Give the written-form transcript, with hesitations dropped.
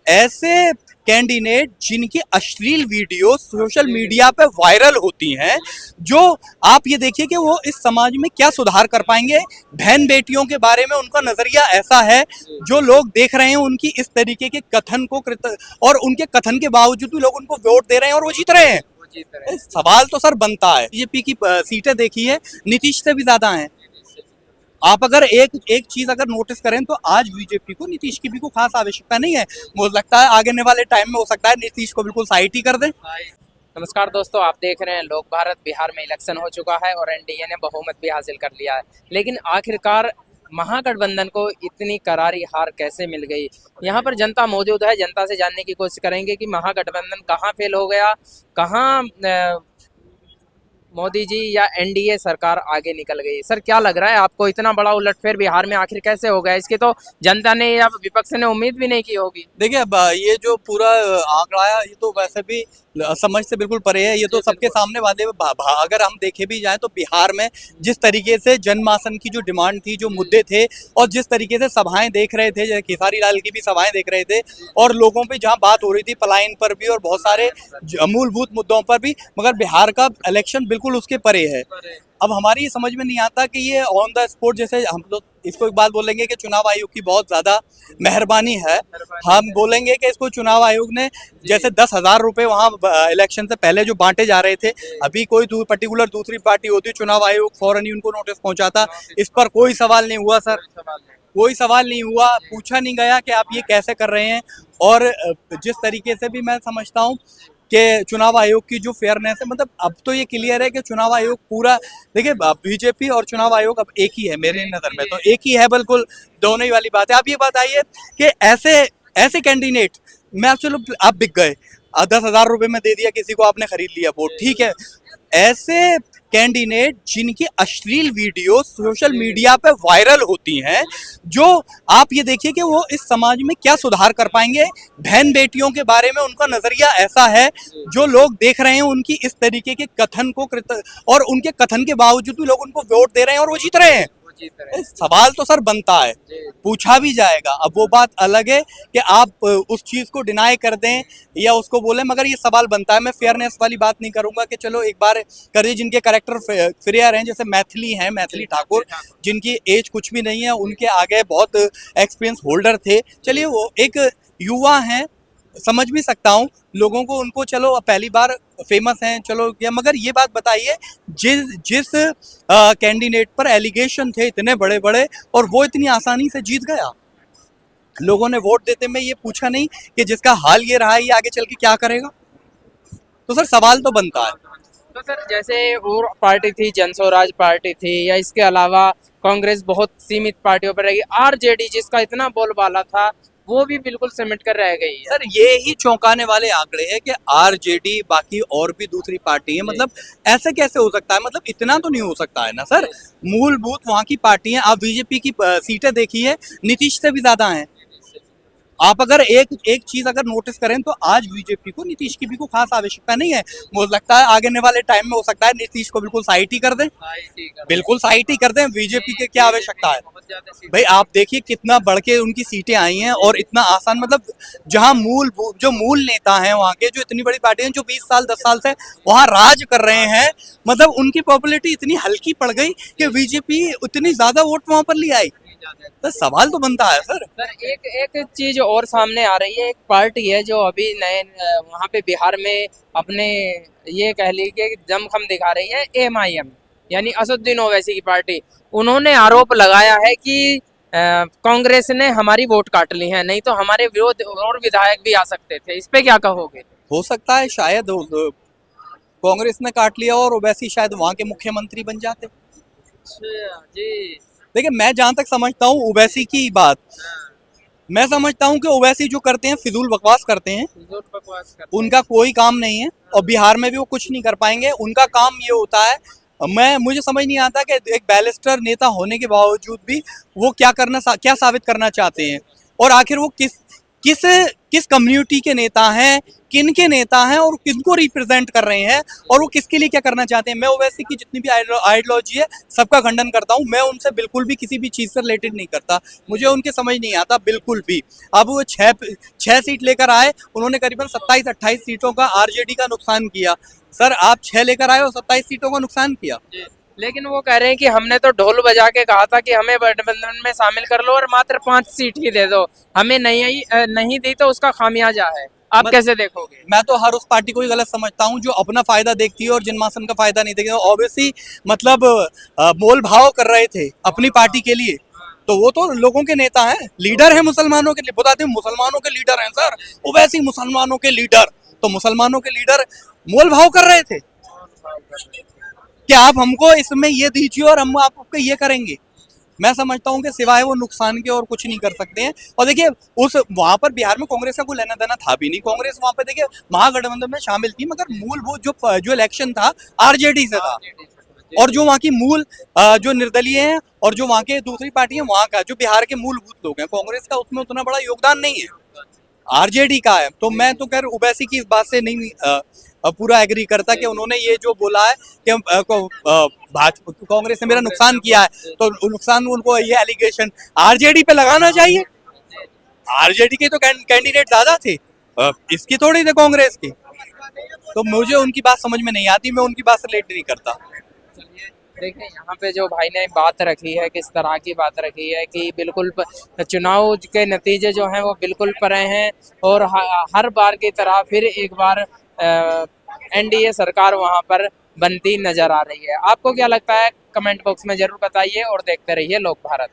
ऐसे कैंडिडेट जिनकी अश्लील वीडियो सोशल मीडिया पे वायरल होती हैं, जो आप ये देखिए कि वो इस समाज में क्या सुधार कर पाएंगे। बहन बेटियों के बारे में उनका नजरिया ऐसा है, जो लोग देख रहे हैं उनकी इस तरीके के कथन को और उनके कथन के बावजूद भी लोग उनको वोट दे रहे हैं और वो जीत रहे हैं। सवाल तो सर बनता है, बीजेपी की सीटें देखिए नीतीश से भी ज्यादा हैं। आप अगर एक एक चीज अगर नोटिस करें तो आज बीजेपी को नीतीश की भी कोई खास आवश्यकता नहीं है। मुझे लगता है आगे वाले टाइम में हो सकता है नीतीश को बिल्कुल साइड ही कर दें। नमस्कार दोस्तों, आप देख रहे हैं लोक भारत। बिहार में इलेक्शन हो चुका है और एनडीए ने बहुमत भी हासिल कर लिया है, लेकिन आखिरकार महागठबंधन को इतनी करारी हार कैसे मिल गई? यहाँ पर जनता मौजूद है, जनता से जानने की कोशिश करेंगे कि महागठबंधन कहाँ फेल हो गया, कहाँ मोदी जी या एनडीए सरकार आगे निकल गई। सर, क्या लग रहा है आपको, इतना बड़ा उलटफेर बिहार में आखिर कैसे हो गया? इसकी तो जनता ने या विपक्ष ने उम्मीद भी नहीं की होगी। देखिए, अब ये जो पूरा आंकड़ा है ये तो वैसे भी समझ से बिल्कुल परे है। ये तो सबके सामने वादे अगर हम देखे भी जाए तो बिहार में जिस तरीके से जनमानस की जो डिमांड थी, जो मुद्दे थे, और जिस तरीके से सभाएं देख रहे थे, जैसे खेसारी लाल की भी सभाएं देख रहे थे, और लोगों पे जहां बात हो रही थी पलायन पर भी और बहुत सारे मूलभूत मुद्दों पर भी, मगर बिहार का इलेक्शन बिल्कुल उसके परे है। अब हमारी ये समझ में नहीं आता कि ये ऑन द स्पॉट, जैसे हम लोग इसको एक बात बोलेंगे कि चुनाव आयोग की बहुत ज्यादा मेहरबानी है। हम बोलेंगे कि इसको चुनाव आयोग ने जैसे 10,000 रुपए वहाँ इलेक्शन से पहले जो बांटे जा रहे थे, अभी कोई पर्टिकुलर दूसरी पार्टी होती, चुनाव आयोग फौरन ही उनको नोटिस पहुंचाता। इस पर कोई सवाल नहीं हुआ सर, कोई सवाल नहीं हुआ, पूछा नहीं गया कि आप ये कैसे कर रहे हैं। और जिस तरीके से भी मैं समझता हूँ कि चुनाव आयोग की जो फेयरनेस है, मतलब अब तो ये क्लियर है कि चुनाव आयोग पूरा, देखिए बीजेपी और चुनाव आयोग अब एक ही है मेरे नज़र में, तो एक ही है बिल्कुल, दोनों ही वाली बात है। आप ये बताइए कि ऐसे ऐसे कैंडिडेट, मैं चलो आप बिक गए, 10,000 रुपए में दे दिया किसी को, आपने खरीद लिया वोट, ठीक है। ऐसे कैंडिडेट जिनकी अश्लील वीडियो सोशल मीडिया पे वायरल होती हैं, जो आप ये देखिए कि वो इस समाज में क्या सुधार कर पाएंगे। बहन बेटियों के बारे में उनका नजरिया ऐसा है, जो लोग देख रहे हैं उनकी इस तरीके के कथन को और उनके कथन के बावजूद भी लोग उनको वोट दे रहे हैं और वो जीत रहे हैं। सवाल तो सर बनता है, पूछा भी जाएगा। अब वो बात अलग है कि आप उस चीज को डिनाई कर दें या उसको बोलें, मगर ये सवाल बनता है। मैं फेयरनेस वाली बात नहीं करूंगा कि चलो एक बार करिए, जिनके कैरेक्टर फेयर हैं, जैसे मैथिली ठाकुर, जिनकी एज कुछ भी नहीं है, उनके आगे बहुत एक्सपीरियंस होल्डर थे। चलिए, वो एक युवा हैं, समझ भी सकता हूँ लोगों को, उनको चलो पहली बार फेमस हैं, चलो क्या। मगर ये बात बताइए, जिस कैंडिडेट पर एलिगेशन थे इतने बड़े बड़े, और वो इतनी आसानी से जीत गया, लोगों ने वोट देते में ये पूछा नहीं कि जिसका हाल ये रहा है ये आगे चल के क्या करेगा। तो सर सवाल तो बनता है। तो सर, जैसे और पार्टी थी, जन स्वराज पार्टी थी, या इसके अलावा कांग्रेस बहुत सीमित पार्टियों पर रहेगी, आरजेडी जिसका इतना बोलबाला था वो भी बिल्कुल सिमट कर रह गई है। सर ये ही चौंकाने वाले आंकड़े हैं कि आरजेडी, बाकी और भी दूसरी पार्टी है, मतलब ऐसे कैसे हो सकता है? मतलब इतना तो नहीं हो सकता है ना सर। मूलभूत वहाँ की पार्टी है। आप बीजेपी की सीटें देखिए, नीतीश से भी ज्यादा हैं। आप अगर एक एक चीज अगर नोटिस करें तो आज बीजेपी को नीतीश की भी कोई खास आवश्यकता नहीं है। मुझे लगता है आगे वाले टाइम में हो सकता है नीतीश को बिल्कुल साइड ही कर दें, बिल्कुल साइड ही कर दें। बीजेपी की क्या आवश्यकता है भाई? आप देखिए कितना बढ़ के उनकी सीटें आई हैं, और इतना आसान, मतलब जहां जो मूल नेता हैं वहां के, जो इतनी बड़ी पार्टी हैं, जो 20 साल 10 साल से वहां राज कर रहे हैं, मतलब उनकी पॉपुलैरिटी इतनी हल्की पड़ गई कि बीजेपी उतनी ज्यादा वोट वहां पर ले आई। तो सवाल तो बनता है सर। एक चीज और सामने आ रही है। एक पार्टी है जो अभी नए वहाँ पे बिहार में अपने ये कह लीजिए दमखम दिखा रही है, एमआईएम यानी असदुद्दीन ओवैसी की पार्टी। उन्होंने आरोप लगाया है कि कांग्रेस ने हमारी वोट काट ली है, नहीं तो हमारे विरोध और विधायक भी आ सकते थे। इस पे क्या कहोगे? हो सकता है शायद कांग्रेस ने काट लिया और ओवैसी शायद वहाँ के मुख्यमंत्री बन जाते। जी, देखिए, मैं जहां तक समझता हूँ ओवैसी की बात, मैं समझता हूँ कि ओवैसी जो करते हैं फिजूल बकवास करते हैं, उनका कोई काम नहीं है, और बिहार में भी वो कुछ नहीं कर पाएंगे। उनका काम ये होता है, मुझे समझ नहीं आता कि एक बैरिस्टर नेता होने के बावजूद भी वो क्या साबित करना चाहते हैं, और आखिर वो किस कम्युनिटी के नेता हैं, किन के नेता हैं और किनको रिप्रेजेंट कर रहे हैं और वो किसके लिए क्या करना चाहते हैं। मैं ओवैसी की जितनी भी आइडियोलॉजी है सबका खंडन करता हूँ, मैं उनसे बिल्कुल भी किसी भी चीज़ से रिलेटेड नहीं करता, मुझे उनकी समझ नहीं आता बिल्कुल भी। अब वो छः सीट लेकर आए, उन्होंने करीबन 27-28 सीटों का आरजेडी का नुकसान किया। सर आप 6 लेकर आए और 27 सीटों का नुकसान किया। लेकिन वो कह रहे हैं कि हमने तो ढोल बजा के कहा था कि हमें गठबंधन में शामिल कर लो और मात्र 5 सीट ही दे दो, हमें नहीं दी तो उसका खामियाजा है। आप कैसे देखोगे? मैं तो हर उस पार्टी को ही गलत समझता हूँ जो अपना फायदा देखती है और जनमासन का फायदा नहीं देखती है। ऑब्वियसली मतलब मोल भाव कर रहे थे अपनी पार्टी के लिए, तो वो तो लोगों के नेता हैं, लीडर हैं मुसलमानों के लिए, बताते हैं मुसलमानों के लीडर हैं सर, ओवैसी मुसलमानों के लीडर, तो मुसलमानों के लीडर मोल भाव कर रहे थे कि आप हमको इसमें ये दीजिए और हम आपको ये करेंगे। मैं समझता हूँ कि सिवाय वो नुकसान के और कुछ नहीं कर सकते हैं। और देखिए उस वहां पर बिहार में कांग्रेस का कोई लेना देना था भी नहीं, कांग्रेस वहां पर देखिए महागठबंधन में शामिल थी, मगर मूलभूत जो इलेक्शन था आरजेडी से था, और जो वहाँ की मूल जो निर्दलीय हैं और जो वहाँ के दूसरी पार्टी है वहाँ का जो बिहार के मूलभूत लोग हैं, कांग्रेस का उसमें उतना बड़ा योगदान नहीं है, आरजेडी का है। तो मैं तो खैर ओवैसी की इस बात से नहीं पूरा एग्री करता कि उन्होंने ये जो बोला है कि भाजपा कांग्रेस ने मेरा नुकसान किया है, तो नुकसान उनको ये एलिगेशन आरजेडी पे लगाना चाहिए। आरजेडी के तो कैंडिडेट ज्यादा थे, इसकी थोड़ी थे कांग्रेस की, तो मुझे उनकी बात समझ में नहीं आती, मैं उनकी बात से रिलेट नहीं करता। देखिए यहाँ पे जो भाई ने बात रखी है, किस तरह की बात रखी है कि बिल्कुल चुनाव के नतीजे जो हैं वो बिल्कुल परे हैं और हर बार की तरह फिर एक बार एनडीए सरकार वहां पर बनती नजर आ रही है। आपको क्या लगता है? कमेंट बॉक्स में जरूर बताइए और देखते रहिए लोक भारत।